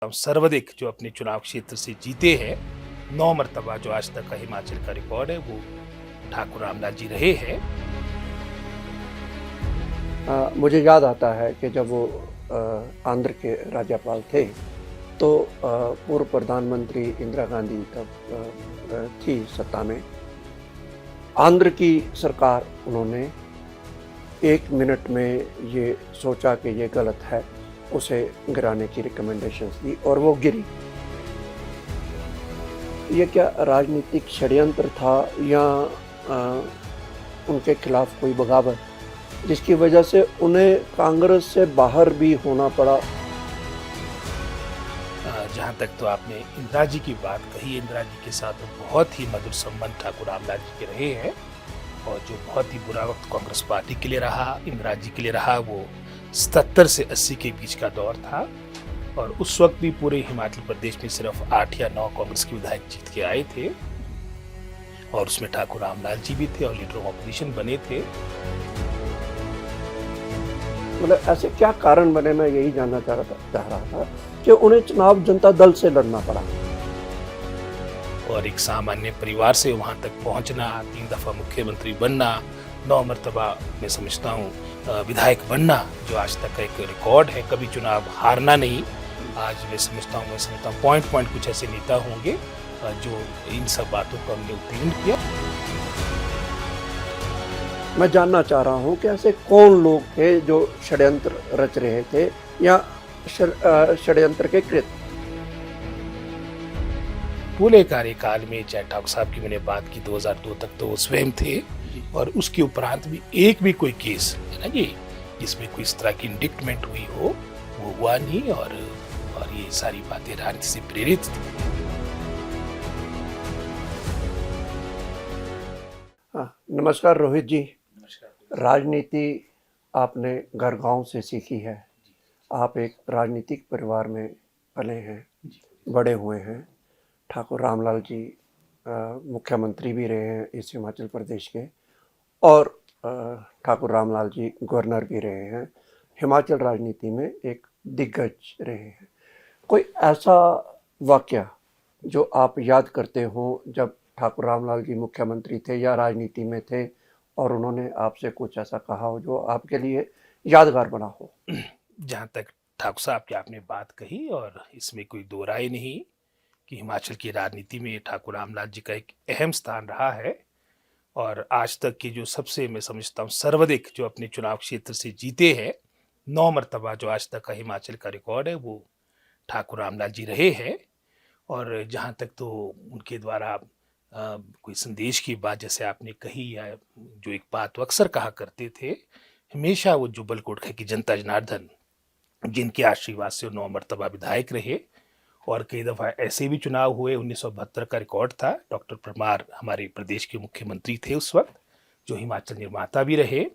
सर्वाधिक जो अपने चुनाव क्षेत्र से जीते हैं 9 मर्तबा जो आज तक का हिमाचल का रिकॉर्ड है वो ठाकुर रामलाल जी रहे हैं। मुझे याद आता है कि जब वो आंध्र के राज्यपाल थे तो पूर्व प्रधानमंत्री इंदिरा गांधी तब थी सत्ता में। आंध्र की सरकार उन्होंने 1 मिनट में ये सोचा कि ये गलत है, उसे गिराने की रिकमेंडेशंस दी और वो गिरी। ये क्या राजनीतिक षड्यंत्र था या उनके खिलाफ कोई बगावत जिसकी वजह से उन्हें कांग्रेस से बाहर भी होना पड़ा? जहाँ तक तो आपने इंदिरा जी की बात कही, इंदिरा जी के साथ तो बहुत ही मधुर संबंध ठाकुर रामलाल जी के रहे हैं और जो बहुत ही बुरा वक्त कांग्रेस पार्टी के लिए रहा, इंदिरा जी के लिए रहा, वो 77 से 80 के बीच का दौर था और उस वक्त भी पूरे हिमाचल प्रदेश में सिर्फ 8 या 9 कांग्रेस के विधायक जीत के आए थे और उसमें ठाकुर रामलाल जी भी थे और लीडर ऑफ ऑपोजिशन बने थे। मतलब ऐसे क्या कारण बने, मैं यही जानना चाह रहा था कि उन्हें चुनाव जनता दल से लड़ना पड़ा और एक सामान्य परिवार से वहां तक पहुंचना, 3 दफा मुख्यमंत्री बनना, 9 मर्तबा मैं समझता हूँ विधायक बनना, जो आज तक का एक रिकॉर्ड है, कभी चुनाव हारना नहीं। आज मैं समझता हूँ पॉइंट कुछ ऐसे नेता होंगे जो इन सब बातों को हमने उत्तीर्ण किया। मैं जानना चाह रहा हूँ कि ऐसे कौन लोग थे जो षड्यंत्र रच रहे थे या षड्यंत्र के कृत? पूरे कार्यकाल में चाहे ठाकुर साहब की मैंने बात की 2002 तक तो वो स्वयं थे और उसके उपरांत भी एक भी कोई केस है ना जी जिसमें कोई इस तरह की इंडिक्टमेंट हुई हो वो हुआ नहीं और ये सारी बातें राजनीति से प्रेरित थी। नमस्कार रोहित जी। राजनीति आपने घर गांव से सीखी है, आप एक राजनीतिक परिवार में पले हैं, बड़े हुए हैं। ठाकुर रामलाल जी मुख्यमंत्री भी रहे हैं इस हिमाचल प्रदेश के और ठाकुर रामलाल जी गवर्नर भी रहे हैं, हिमाचल राजनीति में एक दिग्गज रहे हैं। कोई ऐसा वाकया जो आप याद करते हो जब ठाकुर रामलाल जी मुख्यमंत्री थे या राजनीति में थे और उन्होंने आपसे कुछ ऐसा कहा हो जो आपके लिए यादगार बना हो? जहाँ तक ठाकुर साहब की आपने बात कही और इसमें कोई दो राय नहीं कि हिमाचल की राजनीति में ठाकुर रामलाल जी का एक अहम स्थान रहा है और आज तक की जो सबसे मैं समझता हूँ सर्वाधिक जो अपने चुनाव क्षेत्र से जीते हैं 9 मर्तबा जो आज तक का हिमाचल का रिकॉर्ड है वो ठाकुर रामलाल जी रहे हैं। और जहाँ तक तो उनके द्वारा कोई संदेश की बात जैसे आपने कही या जो एक बात वो अक्सर कहा करते थे, हमेशा वो जुब्बल कोटखाई की जनता जनार्दन जिनके आशीर्वाद से 9 मर्तबा विधायक रहे और कई दफ़ा ऐसे भी चुनाव हुए। 1972 का रिकॉर्ड था, डॉक्टर परमार हमारे प्रदेश के मुख्यमंत्री थे उस वक्त, जो हिमाचल निर्माता भी रहे।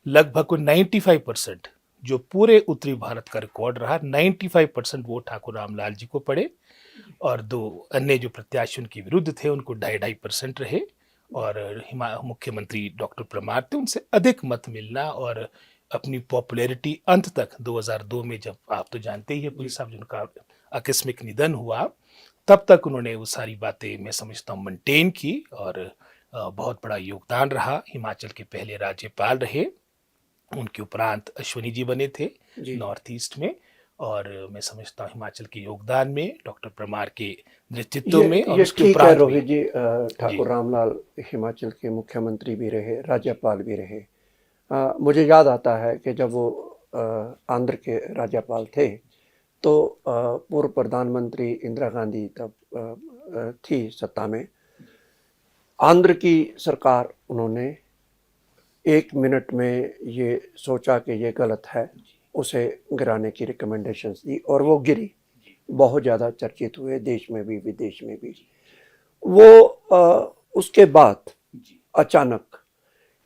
लगभग 95% जो पूरे उत्तरी भारत का रिकॉर्ड रहा, 95% वोट ठाकुर रामलाल जी को पड़े और 2 अन्य जो प्रत्याशी उनके विरुद्ध थे उनको 2.5% रहे और मुख्यमंत्री डॉक्टर परमार थे, उनसे अधिक मत मिलना और अपनी पॉपुलैरिटी अंत तक 2002 में जब आप तो जानते ही है पुलिस साहब जिनका आकस्मिक निधन हुआ, तब तक उन्होंने वो सारी बातें मैं समझता हूँ मेंटेन की और बहुत बड़ा योगदान रहा। हिमाचल के पहले राज्यपाल रहे, उनके उपरांत अश्वनी जी बने थे नॉर्थ ईस्ट में और मैं समझता हूँ हिमाचल के योगदान में डॉक्टर परमार के नेतृत्व में और उसके उपरांत रोहित जी, ठाकुर रामलाल हिमाचल के मुख्यमंत्री भी रहे, राज्यपाल भी रहे। मुझे याद आता है कि जब वो आंध्र के राज्यपाल थे तो पूर्व प्रधानमंत्री इंदिरा गांधी तब थी सत्ता में। आंध्र की सरकार उन्होंने 1 मिनट में ये सोचा कि ये गलत है, उसे गिराने की रिकमेंडेशंस दी और वो गिरी। बहुत ज़्यादा चर्चित हुए देश में भी विदेश में भी। वो उसके बाद अचानक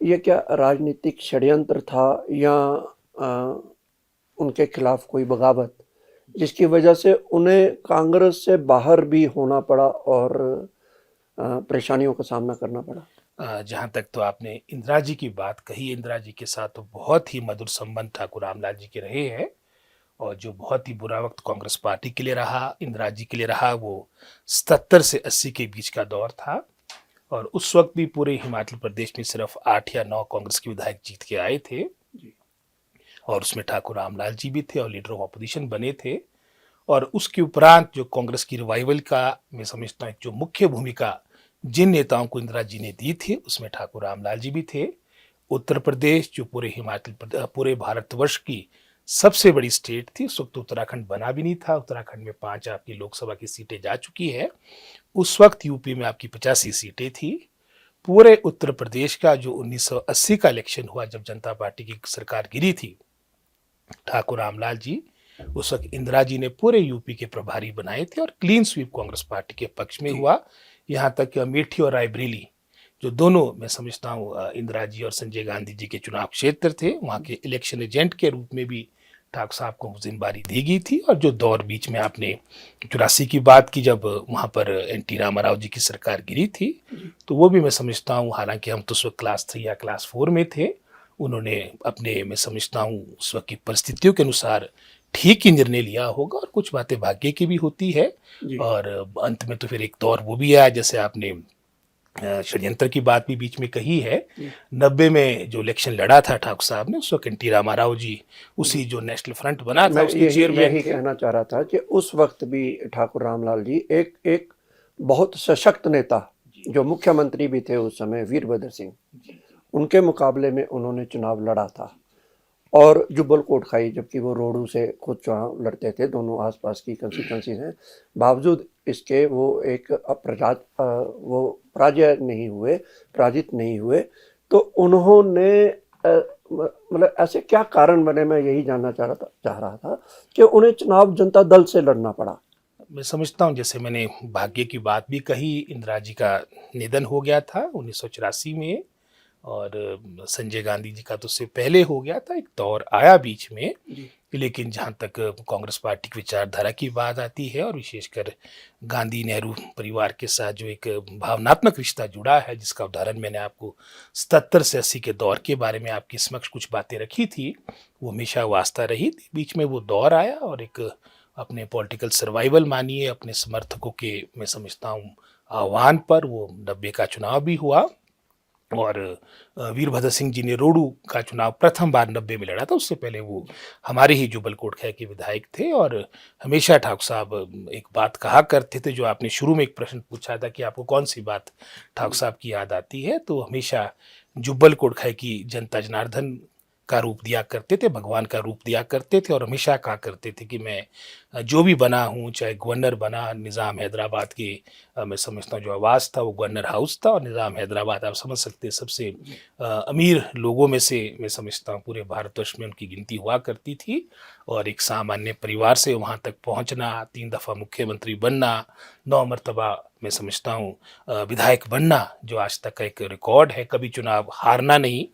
ये क्या राजनीतिक षड्यंत्र था या उनके खिलाफ कोई बगावत जिसकी वजह से उन्हें कांग्रेस से बाहर भी होना पड़ा और परेशानियों का सामना करना पड़ा? जहाँ तक तो आपने इंदिरा जी की बात कही, इंदिरा जी के साथ तो बहुत ही मधुर संबंध ठाकुर रामलाल जी के रहे हैं और जो बहुत ही बुरा वक्त कांग्रेस पार्टी के लिए रहा, इंदिरा जी के लिए रहा, वो 77 से 80 के बीच का दौर था। और उस वक्त भी पूरे हिमाचल प्रदेश में सिर्फ 8 या 9 कांग्रेस के विधायक जीत के आए थे, और उसमें ठाकुर रामलाल जी भी थे और लीडर ऑफ ऑपोजिशन बने थे। और उसके उपरांत जो कांग्रेस की रिवाइवल का मैं समझता हूँ जो मुख्य भूमिका जिन नेताओं को इंदिरा जी ने दी थी, उसमें ठाकुर रामलाल जी भी थे। उत्तर प्रदेश जो पूरे भारतवर्ष की सबसे बड़ी स्टेट थी, उस वक्त उत्तराखंड बना भी नहीं था, उत्तराखंड में 5 आपकी लोकसभा की सीटें जा चुकी है। उस वक्त यूपी में आपकी 85 सीटें थी। पूरे उत्तर प्रदेश का जो 1980 का इलेक्शन हुआ, जब जनता पार्टी की सरकार गिरी थी, ठाकुर रामलाल जी उस वक्त इंदिरा जी ने पूरे यूपी के प्रभारी बनाए थे और क्लीन स्वीप कांग्रेस पार्टी के पक्ष में हुआ। यहाँ तक कि अमेठी और रायबरेली जो दोनों मैं समझता हूँ इंदिरा जी और संजय गांधी जी के चुनाव क्षेत्र थे, वहाँ के इलेक्शन एजेंट के रूप में भी ठाकुर साहब को जिम्मेदारी दी गई थी। और जो दौर बीच में आपने 84 की बात की, जब वहाँ पर एन.टी. रामाराव जी की सरकार गिरी थी, तो वो भी मैं समझता हूँ, हालांकि हम तो उस वक्त क्लास 3 या क्लास 4 में थे, उन्होंने अपने मैं समझता हूँ उस वक्त की परिस्थितियों के अनुसार ठीक ही निर्णय लिया होगा। और कुछ बातें भाग्य की भी होती है। और अंत में तो फिर एक दौर वो भी आया, जैसे आपने षड्यंत्र की बात भी बीच में कही है। 90 में जो इलेक्शन लड़ा था ठाकुर साहब ने, उस वक्त एन.टी. रामाराव जी उसी जो नेशनल फ्रंट बना था उसके चेयरमैन। यही कहना चाह रहा था कि उस वक्त भी ठाकुर रामलाल जी एक बहुत सशक्त नेता, जो मुख्यमंत्री भी थे उस समय, वीरभद्र सिंह, उनके मुकाबले में उन्होंने चुनाव लड़ा था। और जुब्बल कोटखाई, जबकि वो रोडू से खुद चुनाव लड़ते थे, दोनों आसपास की कंस्टिट्यूंसीज हैं, बावजूद इसके वो एक वो पराजित नहीं हुए। तो उन्होंने मतलब ऐसे क्या कारण बने, मैं यही जानना चाह रहा था कि उन्हें चुनाव जनता दल से लड़ना पड़ा। मैं समझता हूँ, जैसे मैंने भाग्य की बात भी कही, इंदिरा जी का निधन हो गया था 1984 में, और संजय गांधी जी का तो उससे पहले हो गया था, एक दौर आया बीच में। लेकिन जहाँ तक कांग्रेस पार्टी की विचारधारा की बात आती है, और विशेषकर गांधी नेहरू परिवार के साथ जो एक भावनात्मक रिश्ता जुड़ा है, जिसका उदाहरण मैंने आपको 77 से 80 के दौर के बारे में आपके समक्ष कुछ बातें रखी थी, वो हमेशा वास्ता रही थी। बीच में वो दौर आया और एक अपने पॉलिटिकल सर्वाइवल मानिए, अपने समर्थकों के मैं समझता हूँ आह्वान पर वो 90 का चुनाव भी हुआ। और वीरभद्र सिंह जी ने रोडू का चुनाव प्रथम बार 90 में लड़ा था। उससे पहले वो हमारे ही जुब्बल कोटखाई के विधायक थे। और हमेशा ठाकुर साहब एक बात कहा करते थे, जो आपने शुरू में एक प्रश्न पूछा था कि आपको कौन सी बात ठाकुर साहब की याद आती है, तो हमेशा जुब्बल कोटखाई की जनता जनार्दन का रूप दिया करते थे, भगवान का रूप दिया करते थे। और हमेशा कहा करते थे कि मैं जो भी बना हूँ, चाहे गवर्नर बना, निज़ाम हैदराबाद के मैं समझता हूँ जो आवास था वो गवर्नर हाउस था। और निज़ाम हैदराबाद आप समझ सकते हैं सबसे अमीर लोगों में से मैं समझता हूँ पूरे भारतवर्ष में उनकी गिनती हुआ करती थी। और एक सामान्य परिवार से वहाँ तक पहुँचना, 3 दफ़ा मुख्यमंत्री बनना, 9 मरतबा मैं समझता हूँ विधायक बनना, जो आज तक का एक रिकॉर्ड है, कभी चुनाव हारना नहीं।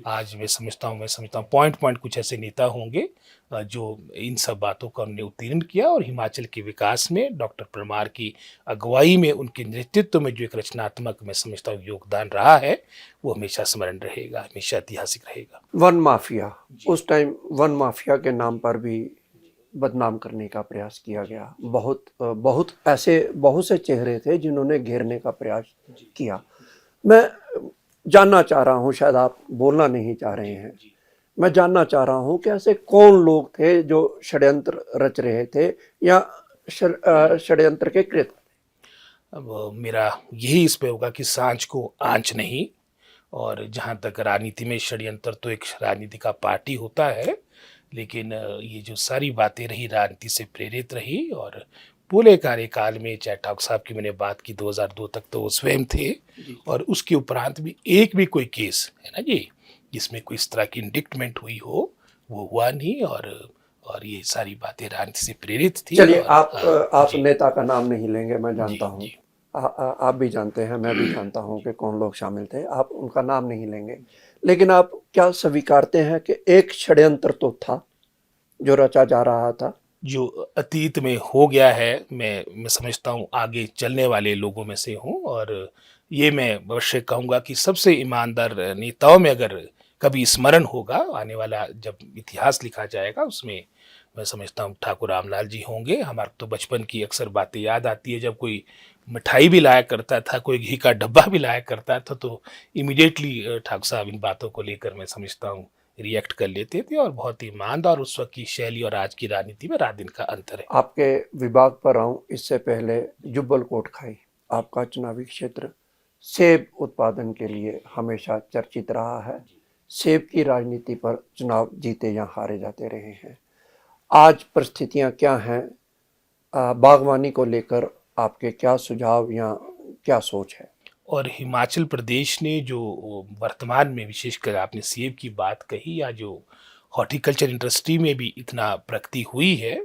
आज मैं समझता हूँ पॉइंट कुछ ऐसे नेता होंगे जो इन सब बातों का उन्होंने उत्तीर्ण किया। और हिमाचल के विकास में डॉक्टर परमार की अगुवाई में, उनके नेतृत्व में जो एक रचनात्मक मैं समझता हूँ योगदान रहा है, वो हमेशा स्मरण रहेगा, हमेशा ऐतिहासिक रहेगा। वन माफिया, उस टाइम वन माफिया के नाम पर भी बदनाम करने का प्रयास किया गया। बहुत से चेहरे थे जिन्होंने घेरने का प्रयास किया। मैं जानना चाह रहा हूँ, शायद आप बोलना नहीं चाह रहे हैं, मैं जानना चाह रहा हूँ कि ऐसे कौन लोग थे जो षड्यंत्र रच रहे थे या षड्यंत्र के कृत। अब मेरा यही इस पे होगा कि सांझ को आंच नहीं। और जहाँ तक राजनीति में षड्यंत्र, तो एक राजनीति का पार्टी होता है, लेकिन ये जो सारी बातें रही राजनीति से प्रेरित रही। और पूरे कार्यकाल में, चाहे ठाकुर साहब की मैंने बात की 2002 तक, तो वो स्वयं थे, और उसके उपरांत भी एक भी कोई केस है ना जी जिसमें कोई इस तरह की इंडिक्टमेंट हुई हो, वो हुआ नहीं। और ये सारी बातें राजनीति से प्रेरित थी। चलिए, आप नेता का नाम नहीं लेंगे, मैं जानता हूँ, आप भी जानते हैं, मैं भी जानता हूँ कि कौन लोग शामिल थे, आप उनका नाम नहीं लेंगे, लेकिन आप क्या स्वीकारते हैं कि एक षड्यंत्र तो था जो रचा जा रहा था, जो अतीत में हो गया है। मैं समझता हूँ आगे चलने वाले लोगों में से हूँ। और ये मैं अवश्य कहूँगा कि सबसे ईमानदार नेताओं में अगर कभी स्मरण होगा, आने वाला जब इतिहास लिखा जाएगा, उसमें मैं समझता हूँ ठाकुर रामलाल जी होंगे। हमारे तो बचपन की अक्सर बातें याद आती है, जब कोई मिठाई भी लाया करता था, कोई घी का डब्बा भी लाया करता था, तो इमीडिएटली ठाकुर साहब इन बातों को लेकर मैं समझता हूँ रिएक्ट कर लेते थे, और बहुत ही ईमानदार उस वक्त की शैली और आज की राजनीति में रात दिन का अंतर है। आपके विभाग पर आऊं इससे पहले जुब्बल कोटखाई आपका चुनावी क्षेत्र सेब उत्पादन के लिए हमेशा चर्चित रहा है। सेब की राजनीति पर चुनाव जीते या हारे जाते रहे हैं। आज परिस्थितियां क्या हैं? बागवानी को लेकर आपके क्या सुझाव या क्या सोच है? और हिमाचल प्रदेश ने जो वर्तमान में, विशेषकर आपने सेब की बात कही, या जो हॉर्टिकल्चर इंडस्ट्री में भी इतना प्रगति हुई है,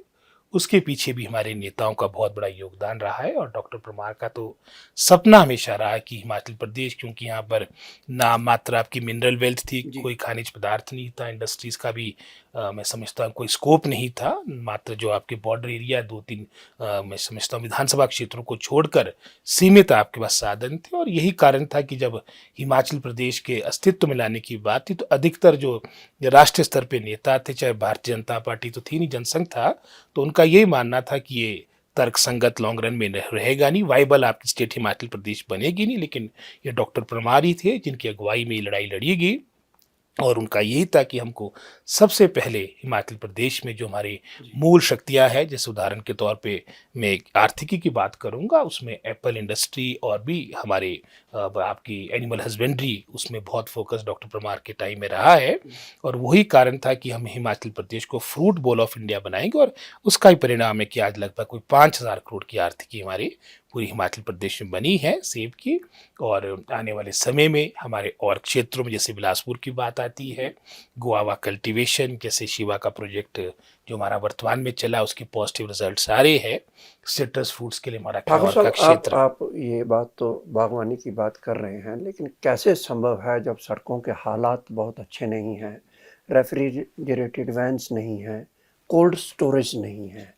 उसके पीछे भी हमारे नेताओं का बहुत बड़ा योगदान रहा है। और डॉक्टर परमार का तो सपना हमेशा रहा है कि हिमाचल प्रदेश, क्योंकि यहाँ पर नाम मात्र आपकी मिनरल वेल्थ थी, कोई खनिज पदार्थ नहीं था, इंडस्ट्रीज का भी मैं समझता हूँ कोई स्कोप नहीं था, मात्र जो आपके बॉर्डर एरिया 2-3 मैं समझता हूँ विधानसभा क्षेत्रों को छोड़कर सीमित आपके पास साधन थे। और यही कारण था कि जब हिमाचल प्रदेश के अस्तित्व में लाने की बात थी, तो अधिकतर जो राष्ट्रीय स्तर पे नेता थे, चाहे भारतीय जनता पार्टी तो थी नहीं, जनसंघ था, तो उनका यही मानना था कि ये तर्कसंगत लॉन्ग रन में रहेगा नहीं, वाइबल आपकी स्टेट हिमाचल प्रदेश बनेगी नहीं। लेकिन ये डॉक्टर परमार ही थे जिनकी अगुवाई में ये लड़ाई लड़ी गई, और उनका यही था कि हमको सबसे पहले हिमाचल प्रदेश में जो हमारी मूल शक्तियां हैं, जैसे उदाहरण के तौर पे मैं आर्थिकी की बात करूंगा, उसमें एप्पल इंडस्ट्री और भी हमारे आपकी एनिमल हस्बेंड्री, उसमें बहुत फोकस डॉक्टर परमार के टाइम में रहा है। और वही कारण था कि हम हिमाचल प्रदेश को फ्रूट बॉल ऑफ इंडिया बनाएंगे, और उसका ही परिणाम है कि आज लगभग कोई 5,000 करोड़ की आर्थिकी हमारी पूरी हिमाचल प्रदेश में बनी है सेब की। और आने वाले समय में हमारे और क्षेत्रों में, जैसे बिलासपुर की बात आती है, गुआवा कल्टीवेशन, जैसे शिवा का प्रोजेक्ट जो हमारा वर्तमान में चला, उसके पॉजिटिव रिजल्ट्स आ रहे हैं। सिट्रस फ्रूट्स के लिए हमारा ठाकुर किन्नौर का साहब, क्षेत्र। आप ये बात तो बागवानी की बात कर रहे हैं, लेकिन कैसे संभव है जब सड़कों के हालात बहुत अच्छे नहीं हैं, रेफ्रिजरेटेड वैन्स नहीं हैं, कोल्ड स्टोरेज नहीं है,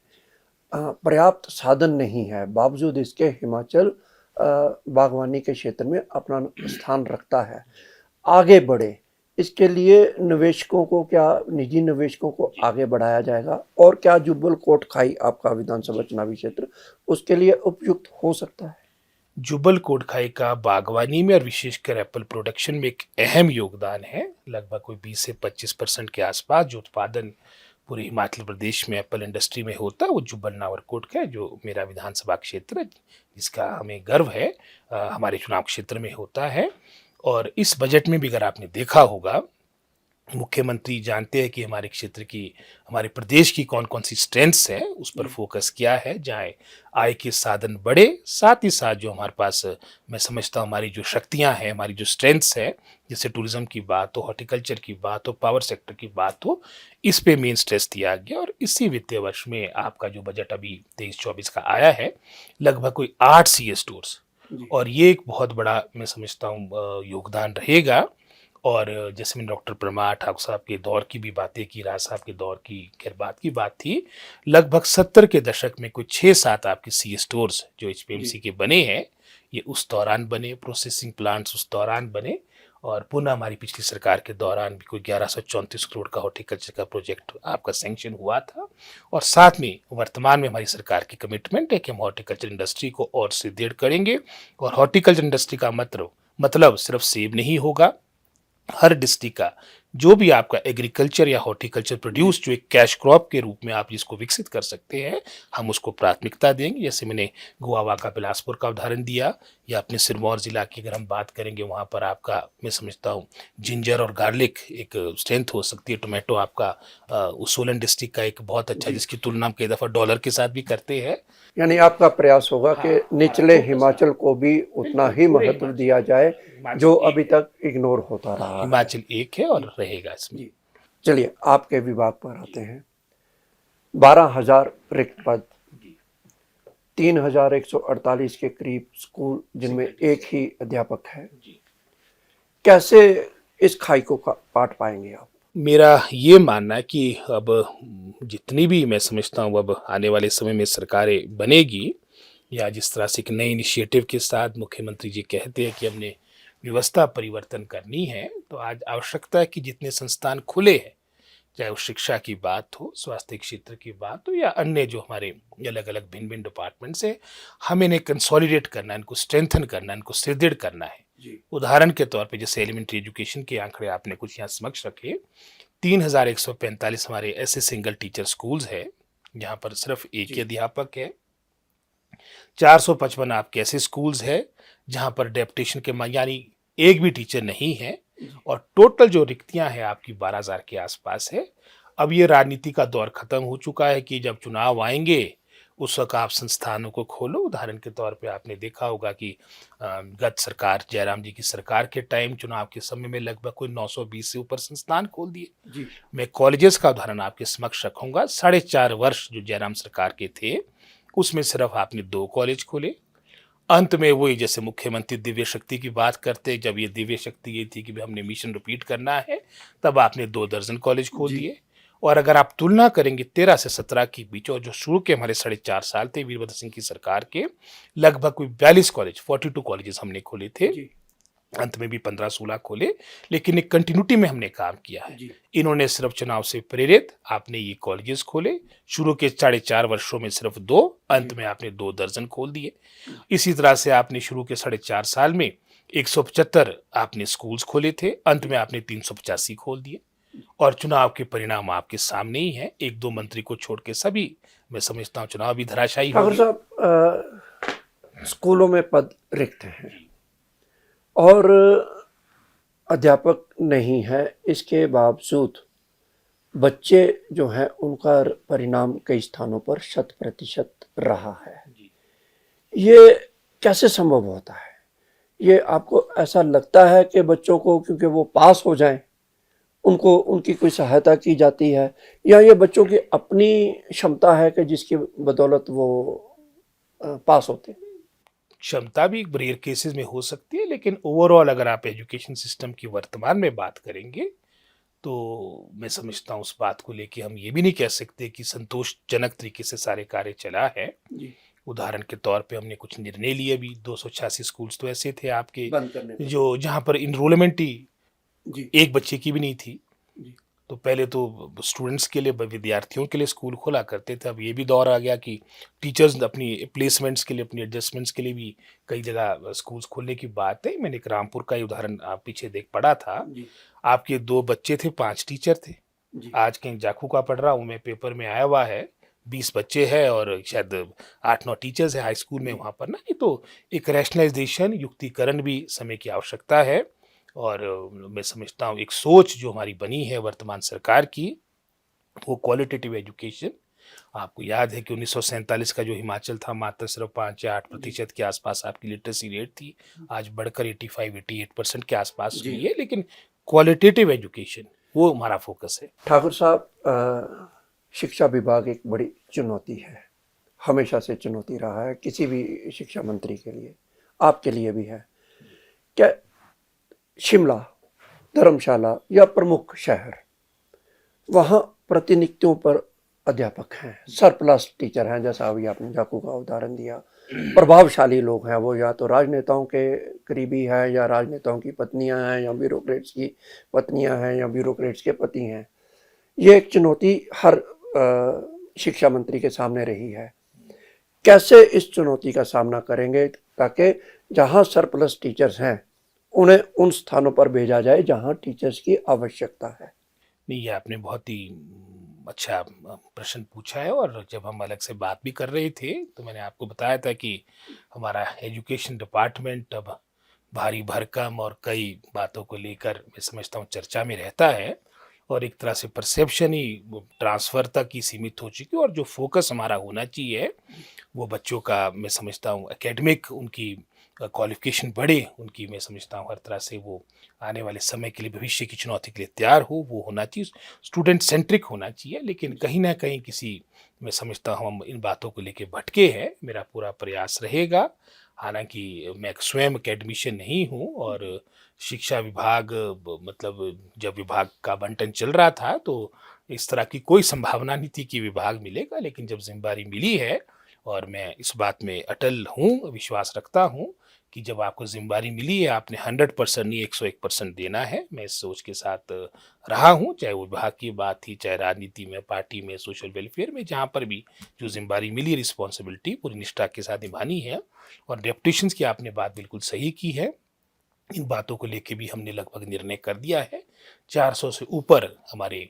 पर्याप्त साधन नहीं है, बावजूद इसके हिमाचल बागवानी के क्षेत्र में अपना स्थान रखता है। आगे बढ़े, इसके लिए निवेशकों को, क्या निजी निवेशकों को आगे बढ़ाया जाएगा? और क्या जुब्बल कोटखाई आपका विधानसभा चुनावी क्षेत्र उसके लिए उपयुक्त हो सकता है? जुब्बल कोटखाई का बागवानी में और विशेषकर एप्पल प्रोडक्शन में एक अहम योगदान है। लगभग कोई 20 से 25% के आसपास जो उत्पादन पूरे हिमाचल प्रदेश में एप्पल इंडस्ट्री में होता है, वो जुब्बल नावरकोट का है, जो मेरा विधानसभा क्षेत्र है, जिसका हमें गर्व है, हमारे चुनाव क्षेत्र में होता है। और इस बजट में भी अगर आपने देखा होगा, मुख्यमंत्री जानते हैं कि हमारे क्षेत्र की, हमारे प्रदेश की कौन कौन सी स्ट्रेंथ्स है, उस पर फोकस किया है, जहाँ आय के साधन बढ़े, साथ ही साथ जो हमारे पास मैं समझता हूँ हमारी जो शक्तियाँ हैं, हमारी जो स्ट्रेंथ्स है, जैसे टूरिज्म की बात हो, हॉर्टिकल्चर की बात हो, पावर सेक्टर की बात हो, इस पे मेन स्ट्रेस दिया गया। और इसी वित्तीय वर्ष में आपका जो बजट अभी 23-24 का आया है, लगभग कोई 8 सीए स्टोर्स, और ये एक बहुत बड़ा मैं समझता हूँ योगदान रहेगा। और जैसे मैंने डॉक्टर परमार ठाकुर साहब के दौर की भी बातें की, राज साहब के दौर की खैर बात की बात थी, लगभग 70 के दशक में कोई 6-7 आपके सी स्टोर्स जो एचपीएमसी के बने हैं, ये उस दौरान बने, प्रोसेसिंग प्लांट्स उस दौरान बने। और पुनः हमारी पिछली सरकार के दौरान भी कोई 1134 करोड़ का हॉर्टिकल्चर का प्रोजेक्ट आपका सैंक्शन हुआ था। और साथ में वर्तमान में हमारी सरकार की कमिटमेंट है कि हम हॉर्टिकल्चर इंडस्ट्री को और सुदृढ़ करेंगे। और हॉर्टिकल्चर इंडस्ट्री का मतलब सिर्फ सेब नहीं होगा, हर डिस्ट्रिक्ट का जो भी आपका एग्रीकल्चर या हॉर्टिकल्चर प्रोड्यूस, जो एक कैश क्रॉप के रूप में आप जिसको विकसित कर सकते हैं, हम उसको प्राथमिकता देंगे। जैसे मैंने गुआवा का बिलासपुर का उदाहरण दिया, या अपने सिरमौर जिला की अगर हम बात करेंगे, वहाँ पर आपका मैं समझता हूँ जिंजर और गार्लिक एक स्ट्रेंथ हो सकती है। टोमेटो आपका सोलन डिस्ट्रिक्ट का एक बहुत अच्छा, जिसकी तुलना हम कई दफ़ा डॉलर के साथ भी करते हैं। यानी आपका प्रयास होगा कि निचले हिमाचल को भी उतना ही महत्व दिया जाए जो अभी तक इग्नोर होता रहा है। हिमाचल एक है और रहेगा इसमें। चलिए, आपके विभाग पर आते हैं। 12,000 रिक्त पद, 3,148 के करीब स्कूल जिनमें एक ही अध्यापक है। कैसे इस खाई को पाट पाएंगे आप? मेरा ये मानना है कि अब जितनी भी मैं समझता हूँ अब आने वाले समय में सरकारें बनेगी, या जिस तरह से एक नए इनिशिएटिव के साथ मुख्यमंत्री जी कहते हैं कि हमने व्यवस्था परिवर्तन करनी है, तो आज आवश्यकता है कि जितने संस्थान खुले हैं, चाहे वो शिक्षा की बात हो, स्वास्थ्य क्षेत्र की बात हो या अन्य जो हमारे अलग अलग भिन्न भिन्न डिपार्टमेंट्स है, हमें इन्हें कंसोलिडेट करना है, इनको स्ट्रेंथन करना है, इनको सुदृढ़ करना है। उदाहरण के तौर पे जैसे एलिमेंट्री एजुकेशन के आंकड़े आपने कुछ यहाँ समक्ष रखे, 3145 हमारे ऐसे सिंगल टीचर स्कूल्स है जहाँ पर सिर्फ एक ही अध्यापक है। 455 आपके ऐसे स्कूल्स है जहाँ पर डेप्यूटेशन के यानी एक भी टीचर नहीं है, और टोटल जो रिक्तियां हैं आपकी 12,000 के आसपास है। अब ये राजनीति का दौर खत्म हो चुका है कि जब चुनाव आएंगे उस वक्त आप संस्थानों को खोलो। उदाहरण के तौर पे आपने देखा होगा कि गत सरकार, जयराम जी की सरकार के टाइम चुनाव के समय में लगभग कोई 920 से ऊपर संस्थान खोल दिए। मैं कॉलेजेस का उदाहरण आपके समक्ष रखूंगा। 4.5 वर्ष जो जयराम सरकार के थे उसमें सिर्फ आपने 2 कॉलेज खोले। अंत में वही जैसे मुख्यमंत्री दिव्य शक्ति की बात करते, जब ये दिव्य शक्ति ये थी कि हमने मिशन रिपीट करना है, तब आपने 2 दर्जन कॉलेज खोल दिए। और अगर आप तुलना करेंगे 13 से 17 के बीच, और जो शुरू के हमारे 4.5 साल थे वीरभद्र सिंह की सरकार के, लगभग कोई 42 कॉलेज, 42 कॉलेजेस हमने खोले थे। अंत में भी 15-16 खोले, लेकिन एक कंटिन्यूटी में हमने काम किया है। इन्होंने सिर्फ चुनाव से प्रेरित आपने ये कॉलेजेस खोले। शुरू के 4.5 वर्षों में सिर्फ 2, अंत में आपने 2 दर्जन खोल दिए। इसी तरह से आपने शुरू के 4.5 साल में 175 आपने स्कूल्स खोले थे, अंत में आपने 385 खोल दिए। और चुनाव के परिणाम आपके सामने ही है। 1-2 मंत्री को छोड़ के सभी, मैं समझता हूँ, चुनाव भी धराशायी हो गए। साहब, स्कूलों में पद रिक्त हैं और अध्यापक नहीं है, इसके बावजूद बच्चे जो हैं उनका परिणाम कई स्थानों पर 100% रहा है। ये कैसे संभव होता है? ये आपको ऐसा लगता है कि बच्चों को क्योंकि वो पास हो जाएं उनको उनकी कोई सहायता की जाती है, या ये बच्चों की अपनी क्षमता है कि जिसकी बदौलत वो पास होते हैं? क्षमता भी रेयर केसेस में हो सकती है, लेकिन ओवरऑल अगर आप एजुकेशन सिस्टम की वर्तमान में बात करेंगे तो मैं समझता हूँ उस बात को लेके हम ये भी नहीं कह सकते कि संतोषजनक तरीके से सारे कार्य चला है। उदाहरण के तौर पे हमने कुछ निर्णय लिए भी। 286 स्कूल्स तो ऐसे थे आपके जो जहाँ पर इनरोलमेंट ही एक बच्चे की भी नहीं थी। तो पहले तो स्टूडेंट्स के लिए, विद्यार्थियों के लिए स्कूल खोला करते थे। अब ये भी दौर आ गया कि टीचर्स अपनी प्लेसमेंट्स के लिए, अपनी एडजस्टमेंट्स के लिए भी कई जगह स्कूल्स खोलने की बात है। मैंने एक रामपुर का ही उदाहरण आप पीछे देख पड़ा था। आपके 2 बच्चे थे, 5 टीचर थे। आज कहीं जाखू का पढ़ रहा हूँ मैं, पेपर में आया हुआ है 20 बच्चे हैं और शायद 8-9 टीचर्स हैं हाई स्कूल में वहाँ पर ना। ये तो एक रैशनलाइजेशन, युक्तिकरण भी समय की आवश्यकता है। और मैं समझता हूँ एक सोच जो हमारी बनी है वर्तमान सरकार की, वो क्वालिटेटिव एजुकेशन। आपको याद है कि 1947 का जो हिमाचल था, मात्र सिर्फ 5 या 8% के आसपास आपकी लिटरेसी रेट थी। आज बढ़कर 85-88% के आसपास हुई है, लेकिन क्वालिटेटिव एजुकेशन वो हमारा फोकस है। ठाकुर साहब, शिक्षा विभाग एक बड़ी चुनौती है, हमेशा से चुनौती रहा है किसी भी शिक्षा मंत्री के लिए, आपके लिए भी है। क्या शिमला, धर्मशाला या प्रमुख शहर, वहाँ प्रतिनियुक्तियों पर अध्यापक हैं, सरप्लस टीचर हैं, जैसा अभी आपने जाकू का उदाहरण दिया। प्रभावशाली लोग हैं, वो या तो राजनेताओं के करीबी हैं, या राजनेताओं की पत्नियां हैं, या ब्यूरोक्रेट्स की पत्नियां हैं, या ब्यूरोक्रेट्स के पति हैं। ये एक चुनौती हर शिक्षा मंत्री के सामने रही है। कैसे इस चुनौती का सामना करेंगे ताकि जहाँ सरप्लस टीचर्स हैं उन्हें उन स्थानों पर भेजा जाए जहाँ टीचर्स की आवश्यकता है? नहीं, ये आपने बहुत ही अच्छा प्रश्न पूछा है। और जब हम अलग से बात भी कर रहे थे तो मैंने आपको बताया था कि हमारा एजुकेशन डिपार्टमेंट अब भारी भरकम और कई बातों को लेकर मैं समझता हूँ चर्चा में रहता है, और एक तरह से परसेप्शन ही ट्रांसफ़र तक ही सीमित हो चुकी है। और जो फोकस हमारा होना चाहिए वो बच्चों का, मैं समझता हूँ एकेडमिक उनकी क्वालिफिकेशन बढ़े, उनकी मैं समझता हूँ हर तरह से वो आने वाले समय के लिए, भविष्य की चुनौती के लिए तैयार हो, वो होना चाहिए, स्टूडेंट सेंट्रिक होना चाहिए। लेकिन कहीं ना कहीं किसी, मैं समझता हूँ हम इन बातों को लेके भटके हैं। मेरा पूरा प्रयास रहेगा, हालांकि मैं स्वयं अकेडमिशियन नहीं हूँ, और शिक्षा विभाग मतलब जब विभाग का बंटन चल रहा था तो इस तरह की कोई संभावना नहीं थी कि विभाग मिलेगा। लेकिन जब जिम्मेदारी मिली है और मैं इस बात में अटल हूँ, विश्वास रखता हूँ कि जब आपको ज़िम्मेदारी मिली है, आपने 100% नहीं 101% देना है। मैं इस सोच के साथ रहा हूँ, चाहे वो विभाग की बात थी, चाहे राजनीति में, पार्टी में, सोशल वेलफेयर में, जहाँ पर भी जो ज़िम्मेदारी मिली, रिस्पॉन्सिबिलिटी पूरी निष्ठा के साथ निभानी है। और डेपुटेशंस की आपने बात बिल्कुल सही की है। इन बातों को लेके भी हमने लगभग निर्णय कर दिया है। 400 से ऊपर हमारे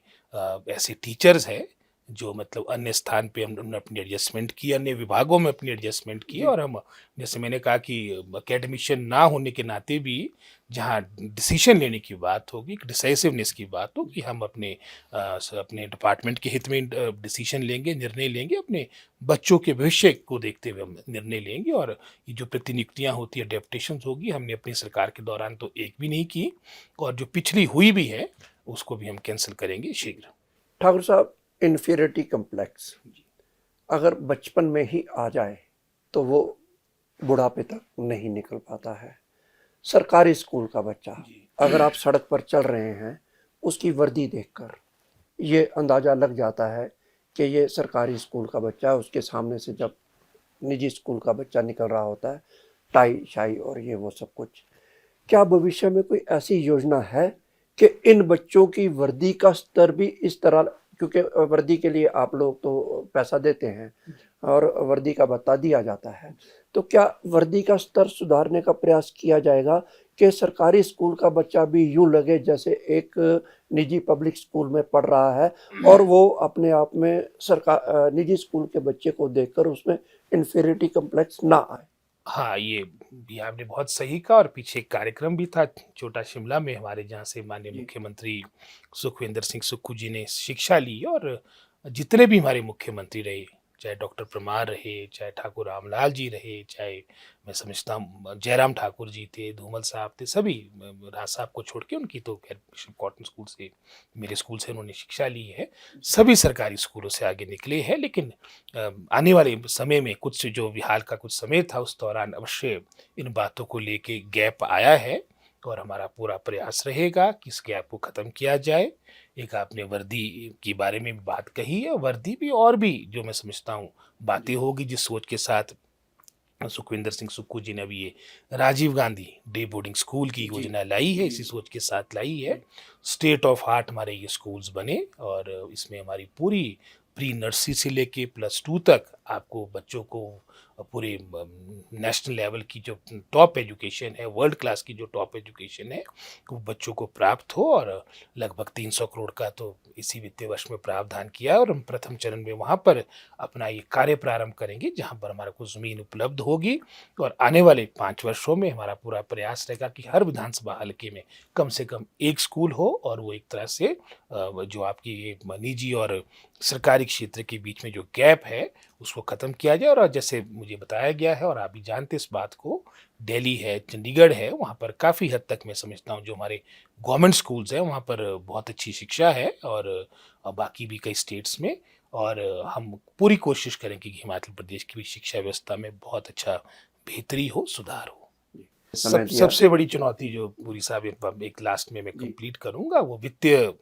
ऐसे टीचर्स हैं जो मतलब अन्य स्थान पे हमने अपनी एडजस्टमेंट की, अन्य विभागों में अपनी एडजस्टमेंट की, जी। और हम, जैसे मैंने कहा कि एकेडमिशियन ना होने के नाते भी जहाँ डिसीजन लेने की बात होगी, डिसाइसिवनेस की बात हो कि हम अपने डिपार्टमेंट के हित में डिसीजन लेंगे, निर्णय लेंगे, अपने बच्चों के भविष्य को देखते हुए हम निर्णय लेंगे। और ये जो प्रतिनियुक्तियाँ होती है, डेपुटेशन होगी, हमने अपनी सरकार के दौरान तो एक भी नहीं की, और जो पिछली हुई भी है उसको भी हम कैंसिल करेंगे शीघ्र। ठाकुर साहब, इन्फीरियरिटी कम्प्लेक्स अगर बचपन में ही आ जाए तो वो बुढ़ापे तक नहीं निकल पाता है। सरकारी स्कूल का बच्चा अगर आप सड़क पर चल रहे हैं, उसकी वर्दी देखकर ये अंदाज़ा लग जाता है कि ये सरकारी स्कूल का बच्चा है। उसके सामने से जब निजी स्कूल का बच्चा निकल रहा होता है, टाई शाई और ये वो सब कुछ। क्या भविष्य में कोई ऐसी योजना है कि इन बच्चों की वर्दी का स्तर भी इस तरह, क्योंकि वर्दी के लिए आप लोग तो पैसा देते हैं और वर्दी का भत्ता दिया जाता है, तो क्या वर्दी का स्तर सुधारने का प्रयास किया जाएगा कि सरकारी स्कूल का बच्चा भी यूं लगे जैसे एक निजी पब्लिक स्कूल में पढ़ रहा है, और वो अपने आप में निजी स्कूल के बच्चे को देखकर उसमें इन्फीरियरिटी कम्प्लेक्स ना आए? हाँ, ये भी आपने बहुत सही कहा, और पीछे एक कार्यक्रम भी था छोटा शिमला में हमारे, जहाँ से माननीय मुख्यमंत्री सुखविंदर सिंह सुक्खू जी ने शिक्षा ली, और जितने भी हमारे मुख्यमंत्री रहे, चाहे डॉक्टर परमार रहे, चाहे ठाकुर रामलाल जी रहे, चाहे मैं समझता हूँ जयराम ठाकुर जी थे, धूमल साहब थे, सभी, राज साहब को छोड़ के, उनकी तो खैर बिशप कॉटन स्कूल से, मेरे स्कूल से उन्होंने शिक्षा ली है, सभी सरकारी स्कूलों से आगे निकले हैं। लेकिन आने वाले समय में कुछ जो हाल का कुछ समय था, उस दौरान अवश्य इन बातों को लेके गैप आया है, और हमारा पूरा प्रयास रहेगा कि इस गैप को ख़त्म किया जाए। एक आपने वर्दी के बारे में भी बात कही है, वर्दी भी और भी जो मैं समझता हूँ बातें होगी, जिस सोच के साथ सुखविंदर सिंह सुक्खू जी ने अभी ये Rajiv Gandhi day boarding school की योजना लाई है, इसी सोच के साथ लाई है। स्टेट ऑफ आर्ट हमारे ये स्कूल्स बने, और इसमें हमारी पूरी प्री नर्सरी से लेके +2 तक आपको बच्चों को पूरे नेशनल लेवल की जो टॉप एजुकेशन है, वर्ल्ड क्लास की जो टॉप एजुकेशन है, वो बच्चों को प्राप्त हो। और लगभग 300 करोड़ का तो इसी वित्तीय वर्ष में प्रावधान किया है, और हम प्रथम चरण में वहाँ पर अपना ये कार्य प्रारंभ करेंगे, जहाँ पर हमारे को ज़मीन उपलब्ध होगी। और आने वाले 5 वर्षों में हमारा पूरा प्रयास रहेगा कि हर विधानसभा हल्के में कम से कम एक स्कूल हो, और वो एक तरह से जो आपकी ये निजी और सरकारी क्षेत्र के बीच में जो गैप है उसको ख़त्म किया जाए। और जैसे मुझे बताया गया है, और आप भी जानते इस बात को, दिल्ली है, चंडीगढ़ है, वहाँ पर काफ़ी हद तक मैं समझता हूँ जो हमारे गवर्नमेंट स्कूल्स हैं वहाँ पर बहुत अच्छी शिक्षा है, और बाकी भी कई स्टेट्स में। और हम पूरी कोशिश करेंगे कि हिमाचल प्रदेश की भी शिक्षा व्यवस्था में बहुत अच्छा बेहतरी हो, सुधार हो। सबसे बड़ी चुनौती जो पूरी साहब एक लास्ट में मैं कंप्लीट करूँगा, वो वित्तीय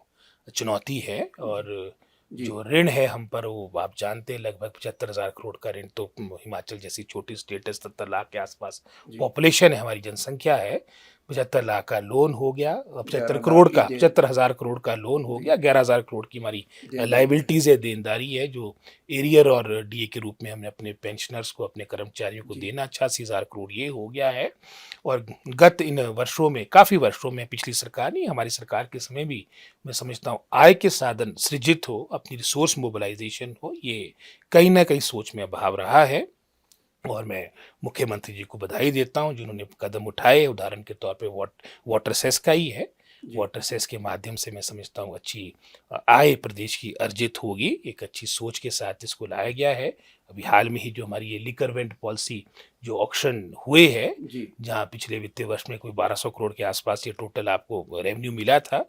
चुनौती है। और जो ऋण है हम पर, वो आप जानते हैं लगभग 75,000 करोड़ का ऋण, तो हिमाचल जैसी छोटी स्टेट है, 77 लाख के आसपास पॉपुलेशन है, हमारी जनसंख्या है, 75 लाख का लोन हो गया, 75,000 करोड़ का लोन हो गया, 11,000 करोड़ की हमारी लाइबिलिटीज है, देनदारी है, जो एरियर और डीए के रूप में हमने अपने पेंशनर्स को, अपने कर्मचारियों को देना, 86,000 करोड़ ये हो गया है। और गत इन वर्षों में, काफ़ी वर्षों में, पिछली सरकार नहीं, हमारी सरकार के समय भी मैं समझता हूँ आय के साधन सृजित हो, अपनी रिसोर्स मोबिलाइजेशन हो, ये कहीं ना कहीं सोच में अभाव रहा है। और मैं मुख्यमंत्री जी को बधाई देता हूँ जिन्होंने कदम उठाए। उदाहरण के तौर पे वाटर सेस का ही है, वाटर सेस के माध्यम से मैं समझता हूँ अच्छी आय प्रदेश की अर्जित होगी, एक अच्छी सोच के साथ इसको लाया गया है। अभी हाल में ही जो हमारी ये लिकर वेंट पॉलिसी जो ऑक्शन हुए हैं, जहाँ पिछले वित्तीय वर्ष में कोई 1200 करोड़ के आसपास ये टोटल आपको रेवेन्यू मिला था,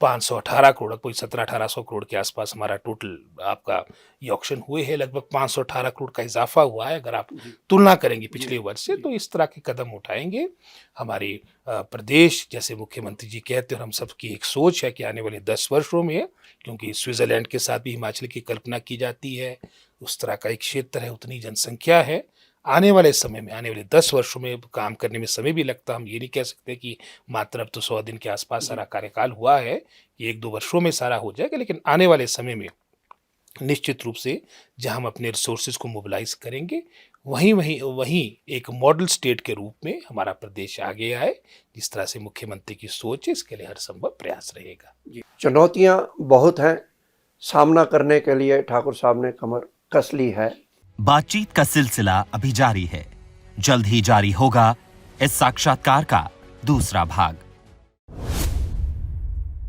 518 करोड़, कोई 1700-1800 करोड़ के आसपास हमारा टोटल आपका ये ऑक्शन हुए हैं, लगभग 518 करोड़ का इजाफा हुआ है अगर आप तुलना करेंगे पिछले वर्ष से। तो इस तरह के कदम उठाएंगे हमारे प्रदेश, जैसे मुख्यमंत्री जी कहते हैं, और हम सबकी एक सोच है कि आने वाले 10 वर्षों में, क्योंकि स्विट्जरलैंड के साथ भी हिमाचल की कल्पना की जाती है, उस तरह का एक क्षेत्र है, उतनी जनसंख्या है। आने वाले समय में, आने वाले 10 वर्षों में काम करने में समय भी लगता है। हम ये नहीं कह सकते कि मात्र अब तो 100 दिन के आसपास सारा कार्यकाल हुआ है, कि 1-2 वर्षों में सारा हो जाएगा, लेकिन आने वाले समय में निश्चित रूप से जहाँ हम अपने रिसोर्सेज को मोबिलाइज करेंगे, वहीं एक मॉडल स्टेट के रूप में हमारा प्रदेश आगे आए। जिस तरह से मुख्यमंत्री की सोच है, इसके लिए हर संभव प्रयास रहेगा। चुनौतियां बहुत हैं, सामना करने के लिए ठाकुर साहब ने कमर कस ली है। बातचीत का सिलसिला अभी जारी है। जल्द ही जारी होगा इस साक्षात्कार का दूसरा भाग।